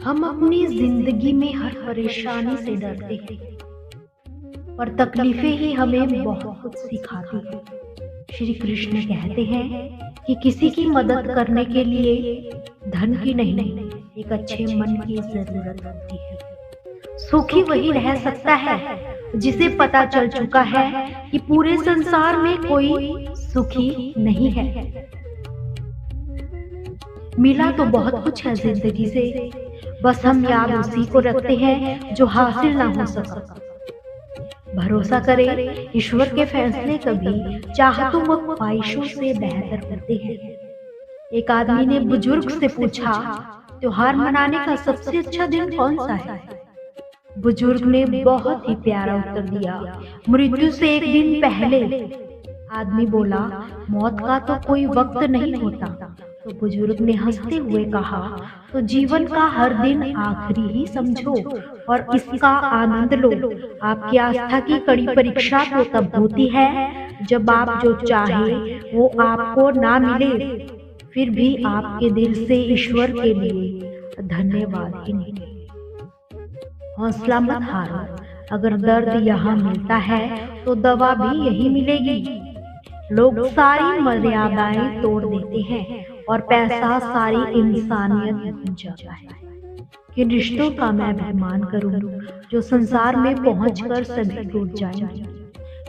हम अपनी जिंदगी में हर परेशानी से डरते हैं और तकलीफें ही हमें बहुत कुछ सिखाती हैं। श्री कृष्ण कहते हैं कि किसी की मदद करने के लिए धन की नहीं, एक अच्छे मन की जरूरत होती है। सुखी वही रह सकता है जिसे पता चल चुका है कि पूरे संसार में कोई सुखी नहीं है। मिला तो बहुत कुछ है जिंदगी से, बस हम याद उसी को रखते हैं जो हासिल ना हो सका। भरोसा करें, ईश्वर के फैसले कभी चाहतों व ख्वाहिशों से बेहतर होते हैं। एक आदमी ने बुजुर्ग से पूछा, त्योहार मनाने का सबसे अच्छा दिन कौन सा है? बुजुर्ग ने बहुत ही प्यारा उत्तर दिया, मृत्यु से एक दिन पहले। आदमी बोला, मौत का तो कोई वक्त नहीं होता। तो बुजुर्ग ने हंसते हुए कहा, तो जीवन का हर दिन आखिरी ही समझो और इसका आनंद लो। आपकी आस्था की कड़ी परीक्षा तो तब होती है जब आप जो चाहे वो आपको ना मिले, फिर भी आपके दिल से ईश्वर के लिए धन्यवाद ही नहीं। हौसला मत हारो, अगर दर्द यहाँ मिलता है तो दवा भी यही मिलेगी। लोग सारी मर्यादाएं तोड़ देते हैं और पैसा सारी इंसानियत भूल जाता है। किन रिश्तों का मैं अभिमान करूं जो संसार में पहुंचकर सभी टूट जाएंगे?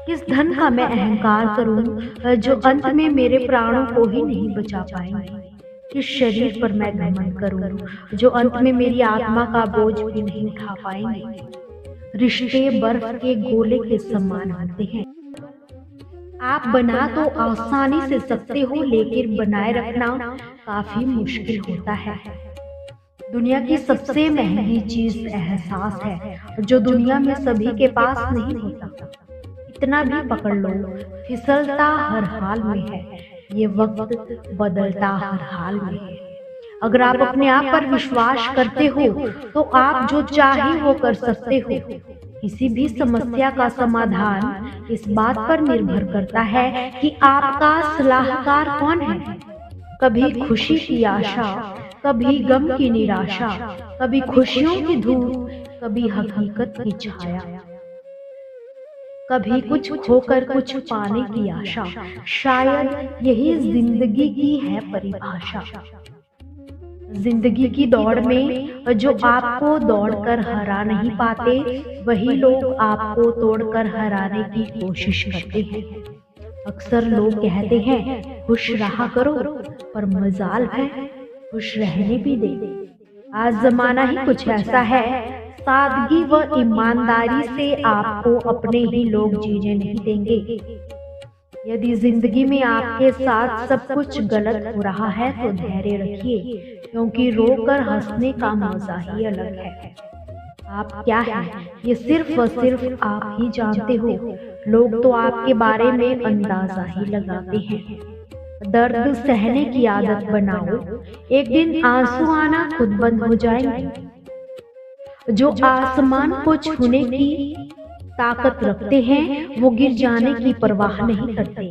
किस धन का मैं अहंकार करूं जो अंत में मेरे प्राणों को ही नहीं बचा पाएंगे? किस शरीर पर मैं घमंड करूं जो अंत में मेरी आत्मा का बोझ भी नहीं उठा पाएंगे? रिश्ते बर्फ के गोले के समान होते हैं। आप बना तो आसानी से सकते हो, लेकिन बनाए रखना काफी मुश्किल होता है। दुनिया की सबसे महंगी चीज एहसास है जो दुनिया में सभी के पास नहीं होता। इतना भी पकड़ लो, फिसलता हर हाल में है, ये वक्त बदलता हर हाल में है। अगर आप अपने आप पर विश्वास करते हो तो आप जो चाहे वो कर सकते हो। किसी भी समस्या का समाधान इस बात पर निर्भर करता है कि आपका सलाहकार कौन है। कभी खुशी की आशा, कभी गम की निराशा, कभी खुशियों की धूप, कभी हकीकत की छाया, कभी कुछ खोकर कुछ पाने की आशा। शायद यही जिंदगी की है परिभाषा। जिंदगी की दौड़ में जो आपको दौड़कर हरा नहीं पाते, वही लोग आपको तोड़कर हराने की कोशिश करते हैं। अक्सर लोग कहते हैं खुश रहा करो, पर मजाल है खुश रहने भी दे। आज जमाना ही कुछ ऐसा है, सादगी व ईमानदारी से आपको अपने ही लोग जीने नहीं देंगे। यदि जिंदगी में आपके साथ सब कुछ गलत हो रहा है तो धैर्य रखिए, क्योंकि रोकर हंसने का मजा ही अलग है। आप क्या हैं ये सिर्फ व सिर्फ आप ही जानते हो। लोग तो आपके बारे में अंदाजा ही लगाते हैं। दर्द सहने की आदत बनाओ, एक दिन आंसू आना खुद बंद हो जाएंगे। जो आसमान को छूने की ताकत रखते हैं वो गिर जाने की परवाह नहीं करते।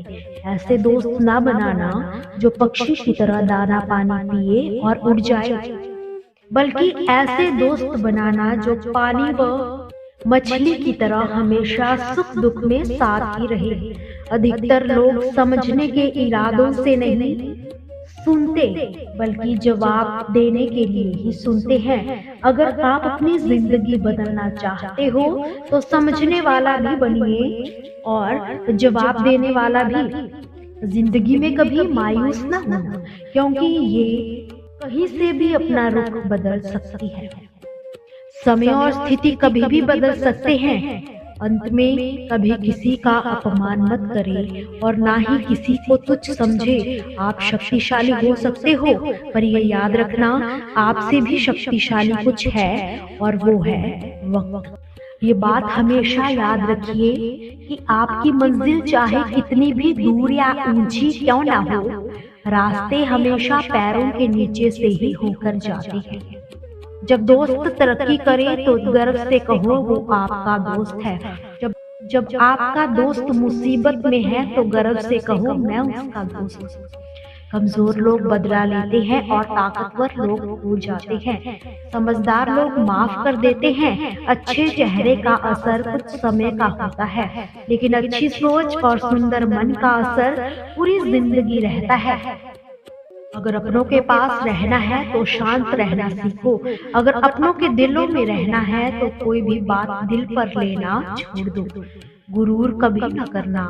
ऐसे दोस्त ना बनाना जो पक्षी की तरह दाना पानी पिए और उड़ जाए, बल्कि ऐसे दोस्त बनाना जो पानी व मछली की तरह हमेशा सुख दुख में साथ ही रहे। अधिकतर लोग समझने के इरादों से नहीं सुनते, बल्कि जवाब देने के लिए ही सुनते हैं। अगर आप अपनी जिंदगी बदलना चाहते हो तो समझने वाला भी बनिए और जवाब देने वाला भी। जिंदगी में कभी मायूस ना होना, क्योंकि ये कहीं से भी अपना रुख बदल सकती है। समय और स्थिति कभी भी बदल सकते हैं। अंत में कभी किसी का अपमान मत करें और ना ही किसी को तुच्छ समझे। आप शक्तिशाली हो सकते हो, पर ये याद रखना आपसे भी शक्तिशाली कुछ है, और वो है वक्त। ये बात हमेशा याद रखिए कि आपकी मंजिल चाहे कितनी भी दूर या ऊंची क्यों ना हो, रास्ते हमेशा पैरों के नीचे से ही होकर जाते हैं। जब दोस्त तरक्की करे तो गर्व से कहो वो आपका दोस्त है। जब आपका दोस्त मुसीबत में है तो गर्व से कहो मैं उसका दोस्त हूँ। कमजोर लोग बदला लेते हैं और ताकतवर लोग भूल जाते हैं। समझदार लोग माफ कर देते हैं। अच्छे चेहरे का असर कुछ समय का होता है, लेकिन अच्छी सोच और सुंदर मन का असर पूरी जिंदगी रहता है। अगर अपनों के पास रहना है तो शांत रहना सीखो। अगर अपनों के दिलों में रहना है तो कोई भी बात दिल पर लेना छोड़ दो। गुरूर कभी न करना,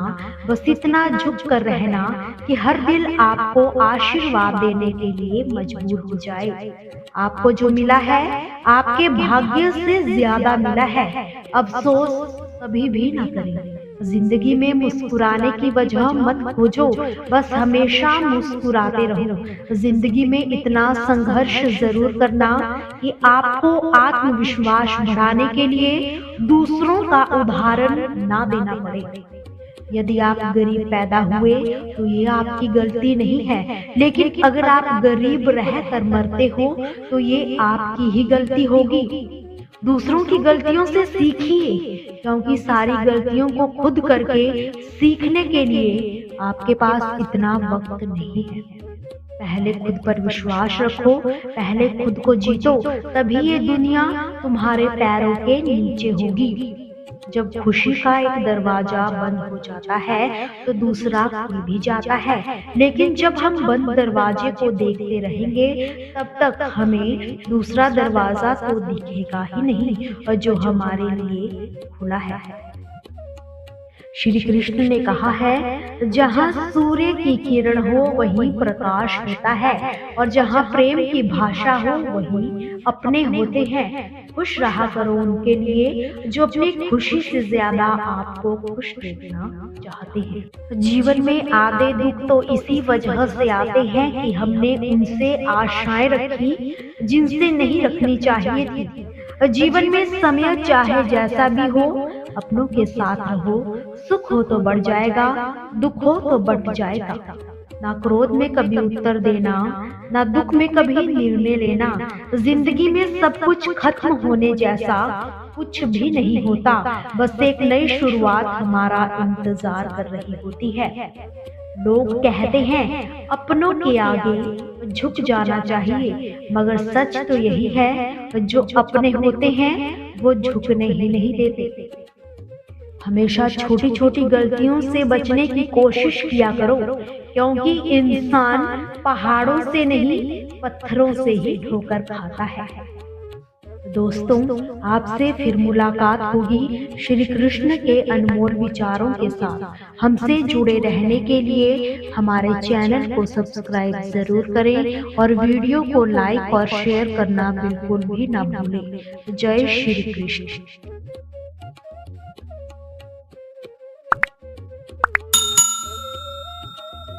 बस इतना झुक कर रहना कि हर दिल आपको आशीर्वाद देने के लिए मजबूर हो जाए। आपको जो मिला है आपके भाग्य से ज्यादा मिला है। अफसोस कभी भी ना करें। जिंदगी में मुस्कुराने की वजह मत खोजो, बस हमेशा मुस्कुराते रहो। जिंदगी में इतना संघर्ष जरूर करना कि आपको आत्मविश्वास बढ़ाने के लिए दूसरों का उदाहरण ना देना पड़े। यदि आप गरीब पैदा हुए तो ये आपकी गलती नहीं है, लेकिन अगर आप गरीब रहकर मरते हो तो ये आपकी ही गलती होगी। दूसरों की गलतियों से सीखिए, क्योंकि सारी गलतियों को खुद करके सीखने के लिए आपके पास इतना वक्त नहीं है। पहले खुद पर विश्वास रखो, पहले खुद को जीतो, तभी ये दुनिया तुम्हारे पैरों के नीचे होगी। जब खुशी का एक दरवाजा बंद हो जाता है तो दूसरा खुल भी जाता है, लेकिन जब हम बंद दरवाजे को देखते रहेंगे तब तक हमें दूसरा दरवाजा तो दिखेगा ही नहीं, और जो हमारे लिए खुला है। श्री कृष्ण ने कहा है, जहाँ सूर्य की किरण हो वहीं प्रकाश होता है, और जहाँ प्रेम की भाषा हो वहीं अपने होते हैं। खुश रहा करो उनके लिए जो अपनी खुशी से ज्यादा आपको खुश देखना चाहते हैं। जीवन में आधे दुख तो इसी वजह से आते हैं कि हमने उनसे आशाएं रखी जिनसे नहीं रखनी चाहिए थी। जीवन में समय चाहे जैसा भी हो, अपनों के साथ रहो। सुख हो तो बढ़ जाएगा, दुख हो तो बढ़ जाएगा। ना क्रोध में कभी उत्तर देना, ना दुख में कभी निर्णय लेना। जिंदगी में सब कुछ खत्म होने जैसा कुछ भी नहीं होता, बस एक नई शुरुआत हमारा इंतजार कर रही होती है। लोग कहते हैं अपनों के आगे झुक जाना चाहिए, मगर सच तो यही है, जो अपने होते हैं वो झुकने ही नहीं देते। हमेशा छोटी छोटी गलतियों से बचने की कोशिश किया करो, क्योंकि इंसान पहाड़ों से नहीं पत्थरों से ही ठोकर खाता है। दोस्तों, आपसे फिर मुलाकात होगी श्री कृष्ण के अनमोल विचारों के साथ। हमसे जुड़े रहने के लिए हमारे चैनल को सब्सक्राइब जरूर करें और वीडियो को लाइक और शेयर करना बिल्कुल भी ना भूलें। जय श्री कृष्ण।